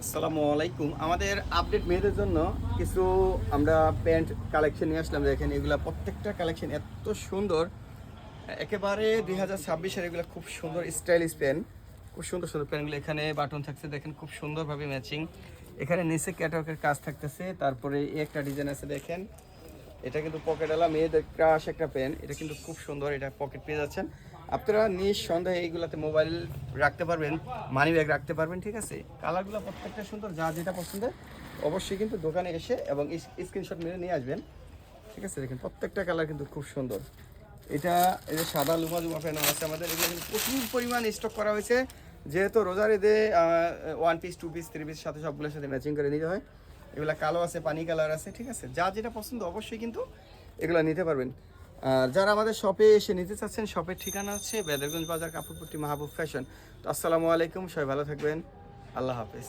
আসসালামু আলাইকুম। আমাদের আপডেট মেয়েদের জন্য কিছু আমরা প্যান্ট কালেকশন নিয়ে আসলাম। দেখেন এগুলা প্রত্যেকটা কালেকশন এত সুন্দর, একেবারে 2026-এর এগুলো খুব সুন্দর স্টাইলিশ প্যান্ট, খুব সুন্দর সুন্দর প্যান্টগুলো। এখানে বাটন থাকছে দেখেন, খুব সুন্দরভাবে ম্যাচিং। এখানে নিচে ক্যাটওয়ার্কের কাজ থাকতেছে, তারপরে এই একটা ডিজাইন আছে দেখেন, এটা কিন্তু পকেটওয়ালা মেয়েদের ক্রাশ একটা পেন। এটা কিন্তু খুব সুন্দর, এটা পকেট পেয়ে যাচ্ছেন আপনারা নিঃসন্দেহে। এইগুলাতে মোবাইল রাখতে পারবেন, মানি ব্যাগ রাখতে পারবেন, ঠিক আছে। কালারগুলো প্রত্যেকটা সুন্দর, যা যেটা পছন্দ অবশ্যই কিন্তু দোকানে এসে এবং স্ক্রিনশট মেরে নিয়ে আসবেন, ঠিক আছে। দেখেন প্রত্যেকটা কালার কিন্তু খুব সুন্দর। এটা এই যে সাদা লুমা লুমা প্যান্ট আছে আমাদের, এগুলো কিন্তু প্রচুর পরিমাণ স্টক করা হয়েছে, যেহেতু রোজার ঈদে 1 পিস 2 পিস 3 পিস সাথে সবগুলোর সাথে ম্যাচিং করে নিতে হয়। এগুলা কালো আছে, পানি কালার আছে, ঠিক আছে। যা যেটা পছন্দ অবশ্যই কিন্তু এগুলো নিতে পারবেন। আর যারা আমাদের শপে এসে নিতে চাচ্ছেন, শপের ঠিকানা হচ্ছে বেদরগঞ্জ বাজার, কাপড়পট্টি, মাহবুব ফ্যাশন। তো আসসালামু আলাইকুম, সবাই ভালো থাকবেন, আল্লাহ হাফেজ।